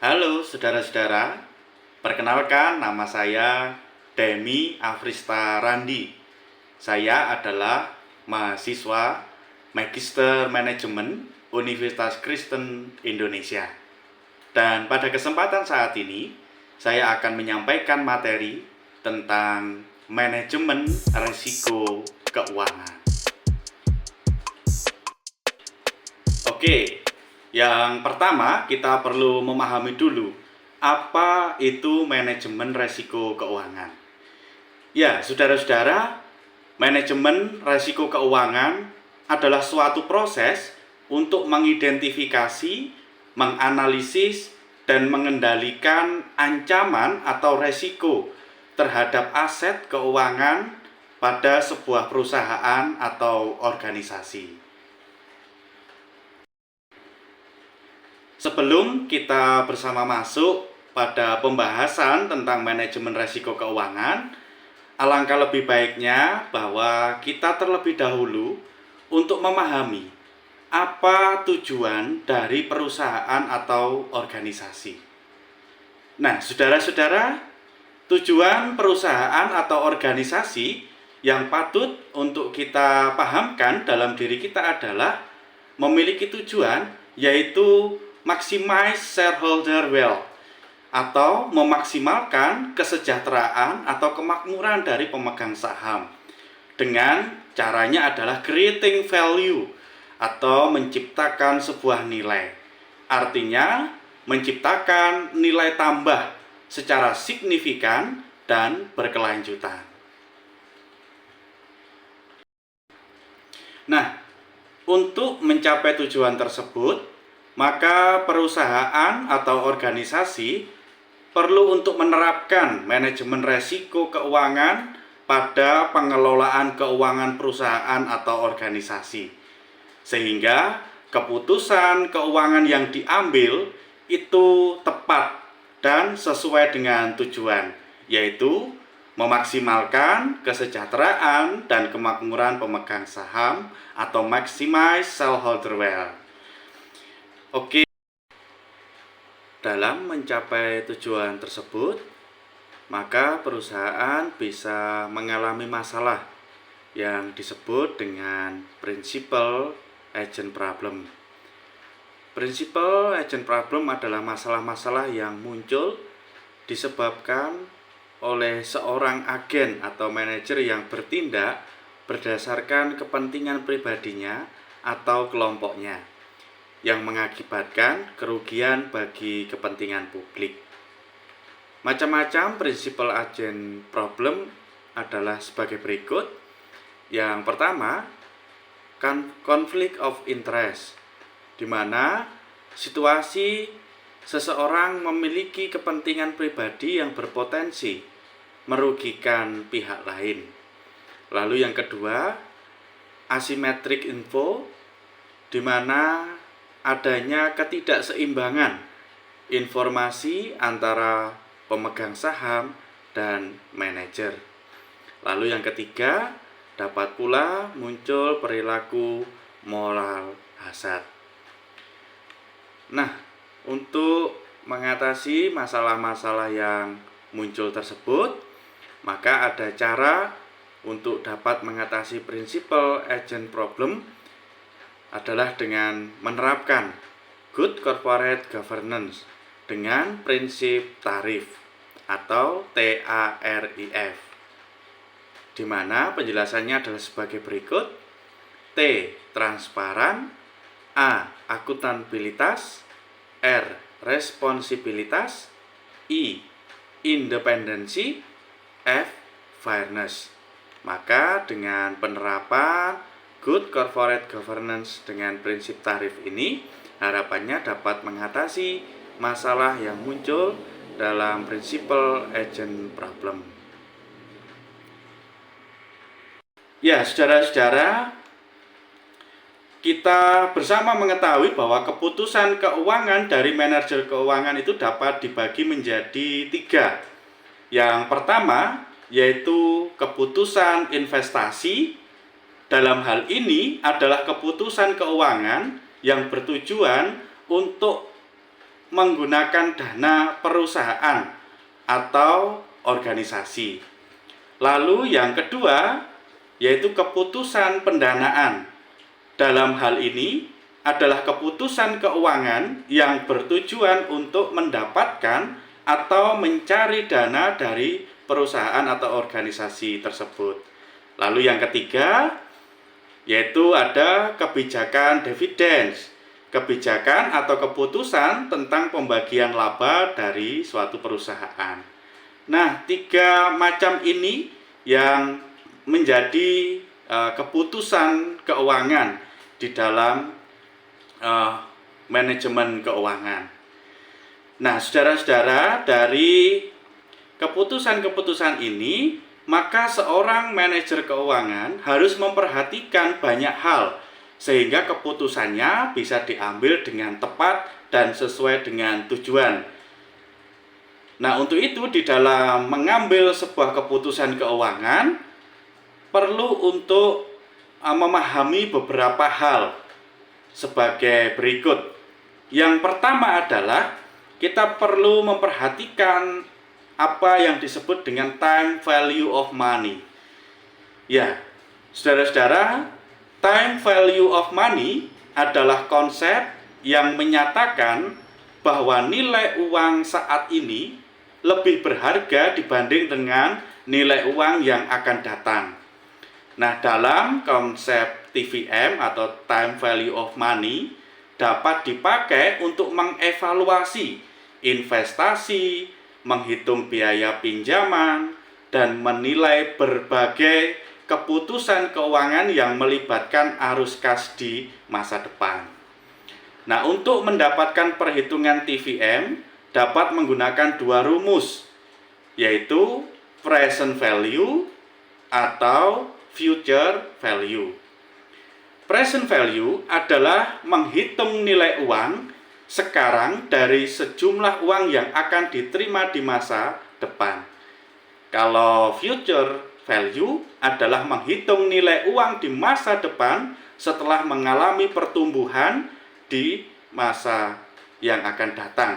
Halo saudara-saudara, perkenalkan nama saya Demi Afrista Randi. Saya adalah mahasiswa Magister Manajemen Universitas Kristen Indonesia. Dan pada kesempatan saat ini, saya akan menyampaikan materi tentang manajemen risiko keuangan. Oke, yang pertama kita perlu memahami dulu apa itu manajemen risiko keuangan. Ya, saudara-saudara, manajemen risiko keuangan adalah suatu proses untuk mengidentifikasi, menganalisis, dan mengendalikan ancaman atau risiko terhadap aset keuangan pada sebuah perusahaan atau organisasi. Sebelum kita bersama masuk pada pembahasan tentang manajemen risiko keuangan, alangkah lebih baiknya bahwa kita terlebih dahulu untuk memahami apa tujuan dari perusahaan atau organisasi. Nah, saudara-saudara, tujuan perusahaan atau organisasi yang patut untuk kita pahamkan dalam diri kita adalah memiliki tujuan, yaitu maximize shareholder wealth, atau memaksimalkan kesejahteraan atau kemakmuran dari pemegang saham. Dengan caranya adalah creating value atau menciptakan sebuah nilai. Artinya menciptakan nilai tambah secara signifikan dan berkelanjutan. Nah, untuk mencapai tujuan tersebut, maka perusahaan atau organisasi perlu untuk menerapkan manajemen risiko keuangan pada pengelolaan keuangan perusahaan atau organisasi, sehingga keputusan keuangan yang diambil itu tepat dan sesuai dengan tujuan, yaitu memaksimalkan kesejahteraan dan kemakmuran pemegang saham atau maximize shareholder wealth. Oke, dalam mencapai tujuan tersebut, maka perusahaan bisa mengalami masalah yang disebut dengan principal agent problem. Principal agent problem adalah masalah-masalah yang muncul disebabkan oleh seorang agen atau manajer yang bertindak berdasarkan kepentingan pribadinya atau kelompoknya, yang mengakibatkan kerugian bagi kepentingan publik. Macam-macam principal agent problem adalah sebagai berikut. Yang pertama, conflict of interest, di mana situasi seseorang memiliki kepentingan pribadi yang berpotensi merugikan pihak lain. Lalu yang kedua, asymmetric info, di mana adanya ketidakseimbangan informasi antara pemegang saham dan manajer. Lalu yang ketiga, dapat pula muncul perilaku moral hazard. Nah, untuk mengatasi masalah-masalah yang muncul tersebut, maka ada cara untuk dapat mengatasi principal agent problem adalah dengan menerapkan good corporate governance dengan prinsip tarif atau TARIF, di mana penjelasannya adalah sebagai berikut. T. Transparan, A. Akuntabilitas, R. Responsibilitas, I. Independensi, F. Fairness. Maka dengan penerapan good corporate governance dengan prinsip tarif ini, harapannya dapat mengatasi masalah yang muncul dalam principal agent problem. Ya, saudara-saudara, kita bersama mengetahui bahwa keputusan keuangan dari manajer keuangan itu dapat dibagi menjadi 3. Yang pertama, yaitu keputusan investasi. Dalam hal ini adalah keputusan keuangan yang bertujuan untuk menggunakan dana perusahaan atau organisasi. Lalu yang kedua yaitu keputusan pendanaan. Dalam hal ini adalah keputusan keuangan yang bertujuan untuk mendapatkan atau mencari dana dari perusahaan atau organisasi tersebut. Lalu yang ketiga yaitu ada kebijakan dividends, kebijakan atau keputusan tentang pembagian laba dari suatu perusahaan. Nah, tiga macam ini yang menjadi keputusan keuangan di dalam manajemen keuangan. Nah, saudara-saudara, dari keputusan-keputusan ini, maka seorang manajer keuangan harus memperhatikan banyak hal sehingga keputusannya bisa diambil dengan tepat dan sesuai dengan tujuan. Nah, untuk itu di dalam mengambil sebuah keputusan keuangan perlu untuk memahami beberapa hal sebagai berikut. Yang pertama adalah kita perlu memperhatikan apa yang disebut dengan time value of money. Ya, saudara-saudara, time value of money adalah konsep yang menyatakan bahwa nilai uang saat ini lebih berharga dibanding dengan nilai uang yang akan datang. Nah, dalam konsep TVM atau time value of money dapat dipakai untuk mengevaluasi investasi, menghitung biaya pinjaman, dan menilai berbagai keputusan keuangan yang melibatkan arus kas di masa depan. Nah, untuk mendapatkan perhitungan TVM dapat menggunakan dua rumus, yaitu present value atau future value. Present value adalah menghitung nilai uang sekarang dari sejumlah uang yang akan diterima di masa depan. Kalau future value adalah menghitung nilai uang di masa depan setelah mengalami pertumbuhan di masa yang akan datang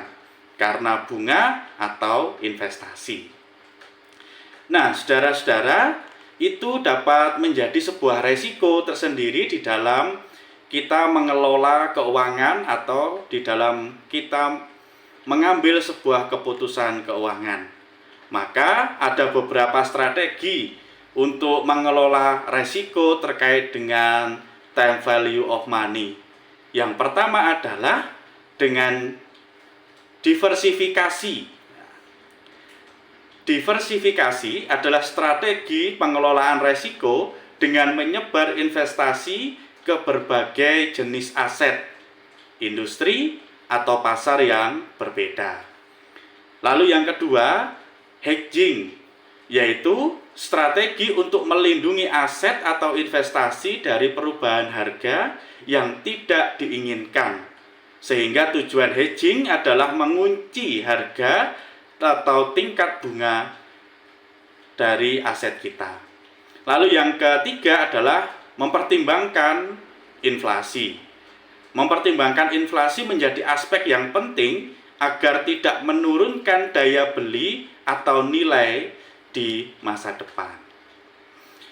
karena bunga atau investasi. Nah, saudara-saudara, itu dapat menjadi sebuah resiko tersendiri di dalam kita mengelola keuangan atau di dalam kita mengambil sebuah keputusan keuangan. Maka ada beberapa strategi untuk mengelola resiko terkait dengan time value of money. Yang pertama adalah dengan diversifikasi. Diversifikasi adalah strategi pengelolaan resiko dengan menyebar investasi ke berbagai jenis aset, industri, atau pasar yang berbeda. Lalu yang kedua, hedging, yaitu strategi untuk melindungi aset atau investasi dari perubahan harga yang tidak diinginkan. Sehingga tujuan hedging adalah mengunci harga atau tingkat bunga dari aset kita. Lalu yang ketiga adalah mempertimbangkan inflasi. Mempertimbangkan inflasi menjadi aspek yang penting agar tidak menurunkan daya beli atau nilai di masa depan.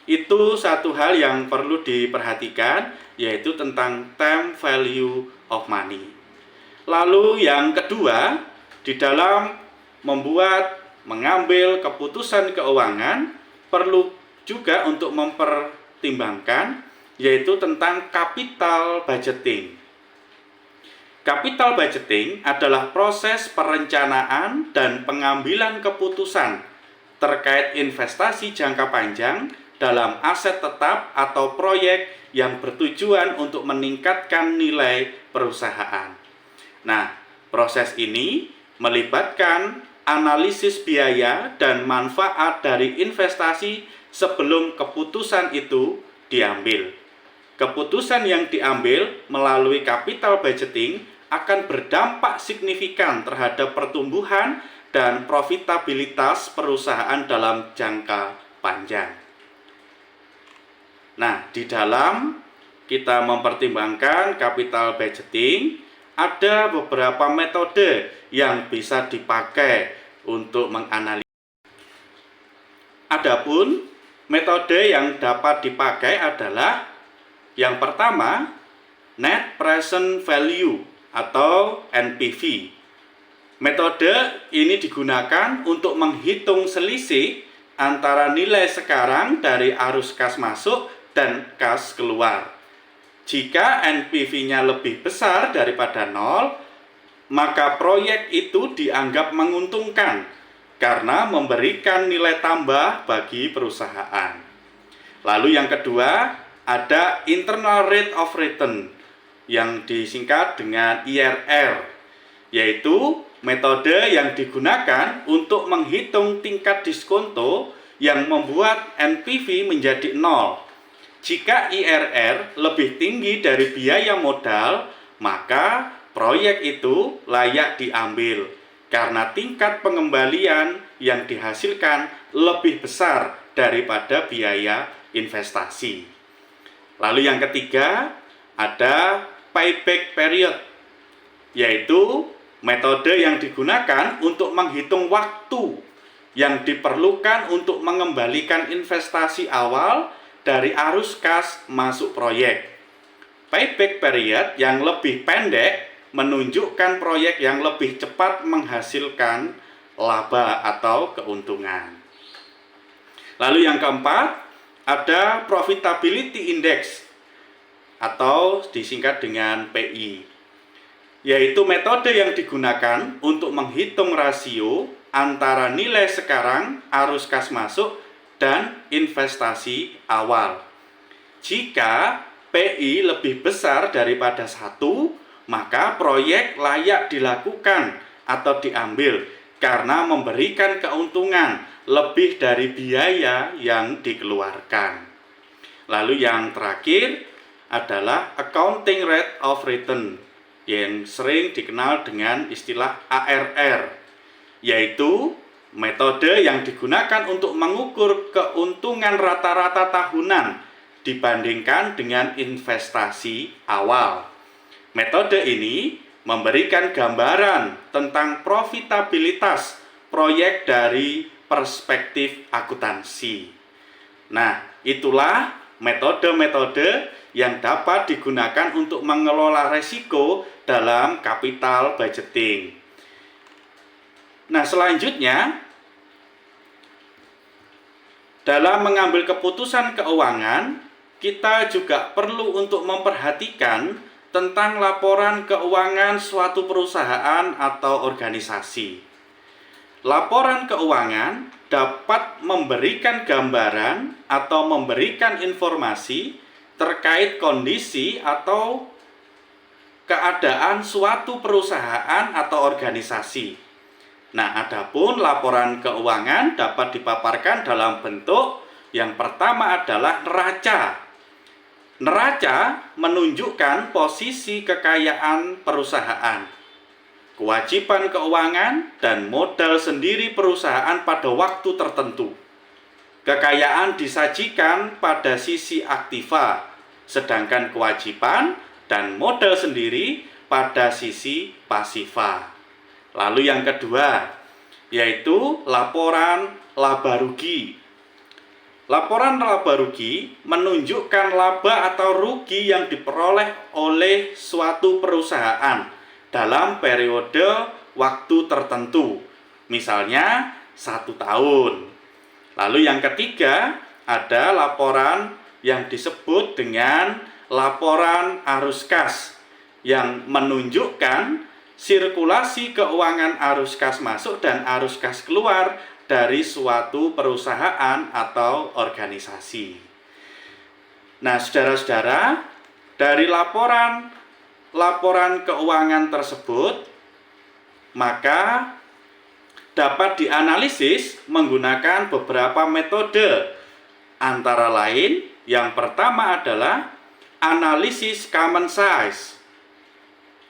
Itu satu hal yang perlu diperhatikan, yaitu tentang time value of money. Lalu yang kedua, di dalam mengambil keputusan keuangan perlu juga untuk mempertimbangkan, yaitu tentang capital budgeting. Capital budgeting adalah proses perencanaan dan pengambilan keputusan terkait investasi jangka panjang dalam aset tetap atau proyek yang bertujuan untuk meningkatkan nilai perusahaan. Nah, proses ini melibatkan analisis biaya dan manfaat dari investasi sebelum keputusan itu diambil. Keputusan yang diambil melalui capital budgeting akan berdampak signifikan terhadap pertumbuhan dan profitabilitas perusahaan dalam jangka panjang. Nah, di dalam kita mempertimbangkan capital budgeting, ada beberapa metode yang bisa dipakai untuk menganalisis. Adapun metode yang dapat dipakai adalah yang pertama, Net Present Value atau NPV. Metode ini digunakan untuk menghitung selisih antara nilai sekarang dari arus kas masuk dan kas keluar. Jika NPV-nya lebih besar daripada 0, maka proyek itu dianggap menguntungkan karena memberikan nilai tambah bagi perusahaan. Lalu yang kedua, ada Internal Rate of Return yang disingkat dengan IRR, yaitu metode yang digunakan untuk menghitung tingkat diskonto yang membuat NPV menjadi 0. Jika IRR lebih tinggi dari biaya modal, maka proyek itu layak diambil karena tingkat pengembalian yang dihasilkan lebih besar daripada biaya investasi. Lalu yang ketiga, ada payback period, yaitu metode yang digunakan untuk menghitung waktu yang diperlukan untuk mengembalikan investasi awal dari arus kas masuk proyek. Payback period yang lebih pendek menunjukkan proyek yang lebih cepat menghasilkan laba atau keuntungan. Lalu yang keempat, ada Profitability Index atau disingkat dengan PI, yaitu metode yang digunakan untuk menghitung rasio antara nilai sekarang arus kas masuk dan investasi awal. Jika PI lebih besar daripada 1, maka proyek layak dilakukan atau diambil karena memberikan keuntungan lebih dari biaya yang dikeluarkan. Lalu yang terakhir adalah Accounting Rate of Return yang sering dikenal dengan istilah ARR, yaitu metode yang digunakan untuk mengukur keuntungan rata-rata tahunan dibandingkan dengan investasi awal. Metode ini memberikan gambaran tentang profitabilitas proyek dari perspektif akuntansi. Nah, itulah metode-metode yang dapat digunakan untuk mengelola risiko dalam capital budgeting. Nah, selanjutnya, dalam mengambil keputusan keuangan, kita juga perlu untuk memperhatikan tentang laporan keuangan suatu perusahaan atau organisasi. Laporan keuangan dapat memberikan gambaran atau memberikan informasi terkait kondisi atau keadaan suatu perusahaan atau organisasi. Nah, adapun laporan keuangan dapat dipaparkan dalam bentuk yang pertama adalah neraca. Neraca menunjukkan posisi kekayaan perusahaan, kewajiban keuangan, dan modal sendiri perusahaan pada waktu tertentu. Kekayaan disajikan pada sisi aktiva, sedangkan kewajiban dan modal sendiri pada sisi pasiva. Lalu yang kedua, yaitu laporan laba rugi. Laporan laba rugi menunjukkan laba atau rugi yang diperoleh oleh suatu perusahaan dalam periode waktu tertentu, misalnya 1 tahun. Lalu yang ketiga, ada laporan yang disebut dengan laporan arus kas yang menunjukkan sirkulasi keuangan arus kas masuk dan arus kas keluar dari suatu perusahaan atau organisasi. Nah, saudara-saudara, dari laporan keuangan tersebut, maka dapat dianalisis menggunakan beberapa metode. Antara lain, yang pertama adalah analisis common size.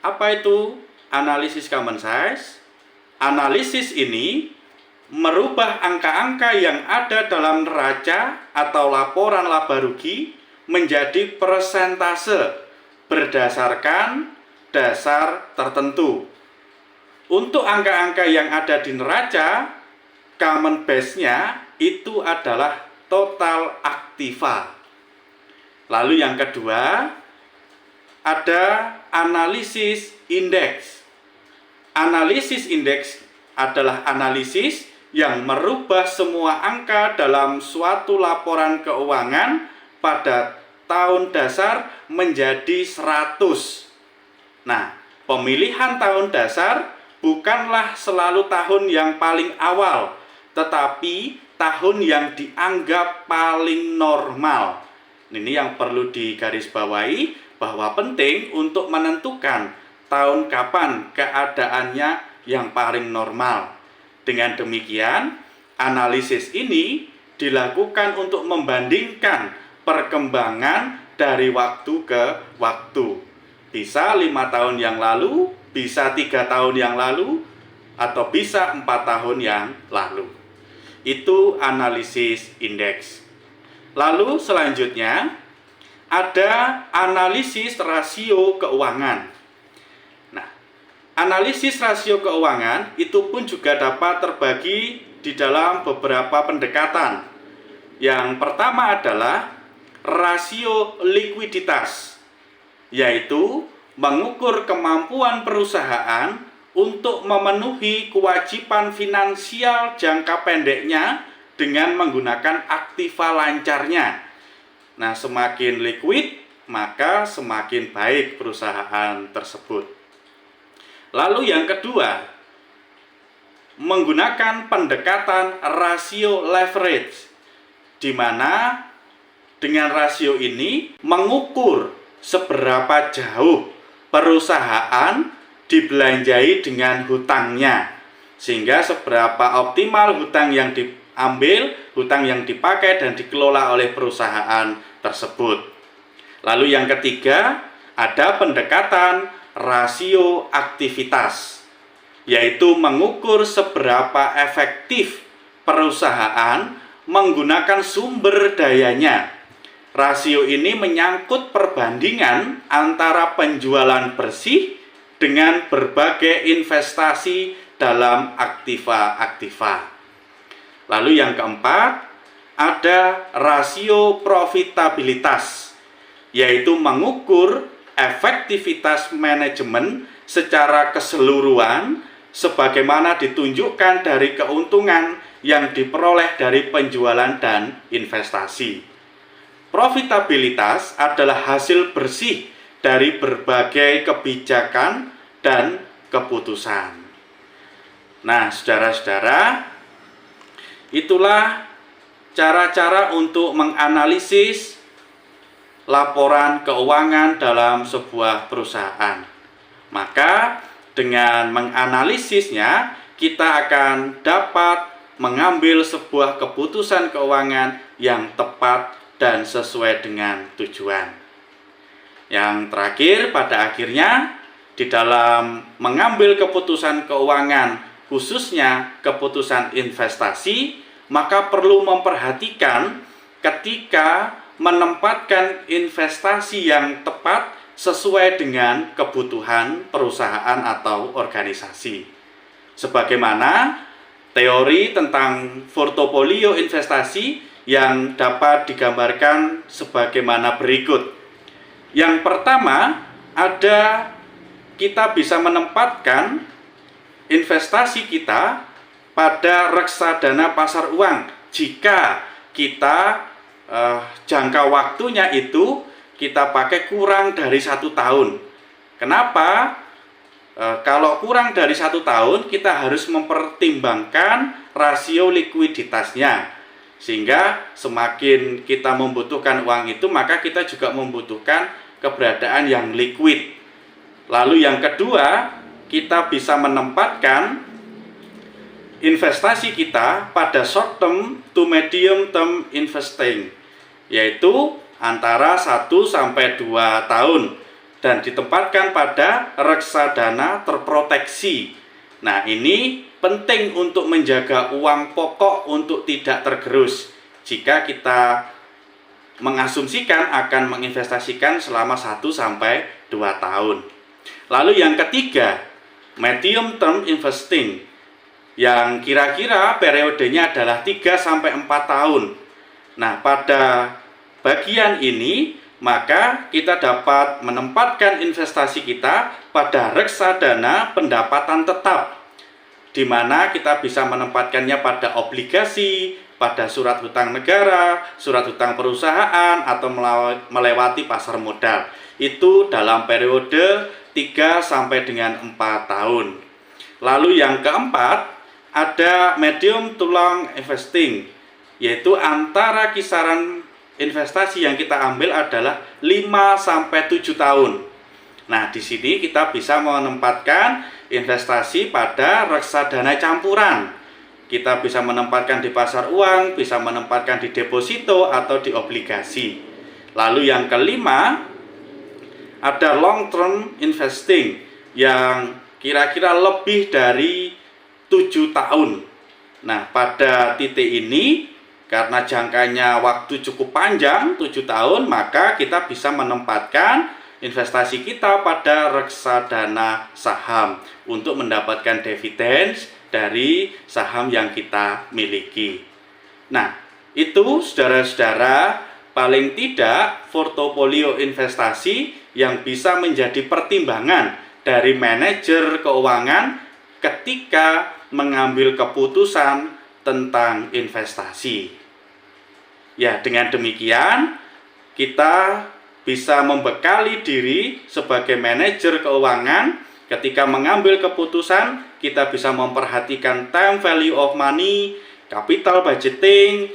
Apa itu analisis common size? Analisis ini merubah angka-angka yang ada dalam neraca atau laporan laba rugi menjadi persentase berdasarkan dasar tertentu. Untuk angka-angka yang ada di neraca, common base-nya itu adalah total aktiva. Lalu yang kedua, ada analisis indeks. Analisis indeks adalah analisis yang merubah semua angka dalam suatu laporan keuangan pada tahun dasar menjadi 100. Nah, pemilihan tahun dasar bukanlah selalu tahun yang paling awal, tetapi tahun yang dianggap paling normal. Ini yang perlu digarisbawahi, bahwa penting untuk menentukan tahun kapan keadaannya yang paling normal. Dengan demikian, analisis ini dilakukan untuk membandingkan perkembangan dari waktu ke waktu. Bisa 5 tahun yang lalu, bisa 3 tahun yang lalu, atau bisa 4 tahun yang lalu. Itu analisis indeks. Lalu selanjutnya ada analisis rasio keuangan. Nah, analisis rasio keuangan itu pun juga dapat terbagi di dalam beberapa pendekatan. Yang pertama adalah rasio likuiditas, yaitu mengukur kemampuan perusahaan untuk memenuhi kewajiban finansial jangka pendeknya dengan menggunakan aktiva lancarnya. Nah, semakin liquid, maka semakin baik perusahaan tersebut. Lalu yang kedua, menggunakan pendekatan rasio leverage, di mana dengan rasio ini mengukur seberapa jauh perusahaan dibelanjai dengan hutangnya, sehingga seberapa optimal hutang yang diambil, hutang yang dipakai dan dikelola oleh perusahaan tersebut. Lalu yang ketiga, ada pendekatan rasio aktivitas, yaitu mengukur seberapa efektif perusahaan menggunakan sumber dayanya. Rasio ini menyangkut perbandingan antara penjualan bersih dengan berbagai investasi dalam aktiva-aktiva. Lalu yang keempat, ada rasio profitabilitas, yaitu mengukur efektivitas manajemen secara keseluruhan sebagaimana ditunjukkan dari keuntungan yang diperoleh dari penjualan dan investasi. Profitabilitas adalah hasil bersih dari berbagai kebijakan dan keputusan. Nah, saudara-saudara, itulah cara-cara untuk menganalisis laporan keuangan dalam sebuah perusahaan. Maka dengan menganalisisnya, kita akan dapat mengambil sebuah keputusan keuangan yang tepat dan sesuai dengan tujuan. Yang terakhir, pada akhirnya di dalam mengambil keputusan keuangan, khususnya keputusan investasi, maka perlu memperhatikan ketika menempatkan investasi yang tepat sesuai dengan kebutuhan perusahaan atau organisasi. Sebagaimana teori tentang portofolio investasi yang dapat digambarkan sebagaimana berikut. Yang pertama, kita bisa menempatkan investasi kita pada reksadana pasar uang jika kita jangka waktunya itu kita pakai kurang dari 1 tahun. Kenapa? Kalau kurang dari 1 tahun, kita harus mempertimbangkan rasio likuiditasnya, sehingga semakin kita membutuhkan uang itu, maka kita juga membutuhkan keberadaan yang liquid. Lalu yang kedua, kita bisa menempatkan investasi kita pada short term to medium term investing, yaitu antara 1 sampai 2 tahun, dan ditempatkan pada reksadana terproteksi. Nah, ini penting untuk menjaga uang pokok untuk tidak tergerus jika kita mengasumsikan akan menginvestasikan selama 1 sampai 2 tahun. Lalu yang ketiga, medium term investing, yang kira-kira periodenya adalah 3-4 tahun. Nah, pada bagian ini maka kita dapat menempatkan investasi kita pada reksadana pendapatan tetap, di mana kita bisa menempatkannya pada obligasi, pada surat hutang negara, surat hutang perusahaan, atau melewati pasar modal. Itu dalam periode 3 sampai dengan 4 tahun. Lalu yang keempat, ada medium to long investing, yaitu antara kisaran investasi yang kita ambil adalah 5 sampai 7 tahun. Nah, di sini kita bisa menempatkan investasi pada reksadana campuran. Kita bisa menempatkan di pasar uang, bisa menempatkan di deposito atau di obligasi. Lalu yang kelima, ada long term investing yang kira-kira lebih dari 7 tahun. Nah, pada titik ini karena jangkanya waktu cukup panjang, 7 tahun, maka kita bisa menempatkan investasi kita pada reksadana saham untuk mendapatkan dividen dari saham yang kita miliki. Nah, itu saudara-saudara, paling tidak portofolio investasi yang bisa menjadi pertimbangan dari manajer keuangan ketika mengambil keputusan tentang investasi. Ya, dengan demikian kita bisa membekali diri sebagai manajer keuangan. Ketika mengambil keputusan, kita bisa memperhatikan time value of money, capital budgeting,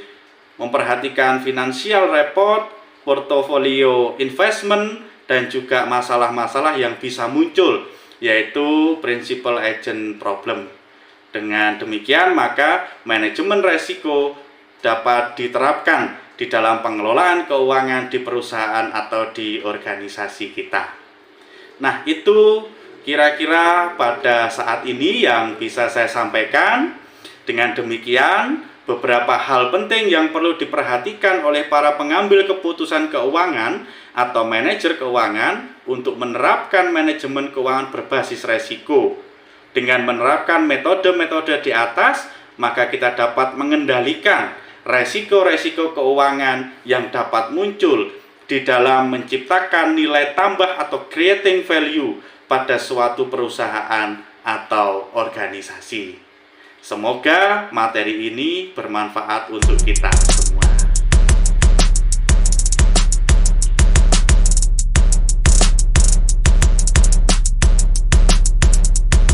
memperhatikan financial report, portfolio investment, dan juga masalah-masalah yang bisa muncul, yaitu principal agent problem. Dengan demikian, maka manajemen resiko dapat diterapkan di dalam pengelolaan keuangan di perusahaan atau di organisasi kita. Nah, itu kira-kira pada saat ini yang bisa saya sampaikan. Dengan demikian, beberapa hal penting yang perlu diperhatikan oleh para pengambil keputusan keuangan atau manajer keuangan untuk menerapkan manajemen keuangan berbasis resiko. Dengan menerapkan metode-metode di atas, maka kita dapat mengendalikan resiko-resiko keuangan yang dapat muncul di dalam menciptakan nilai tambah atau creating value pada suatu perusahaan atau organisasi. Semoga materi ini bermanfaat untuk kita.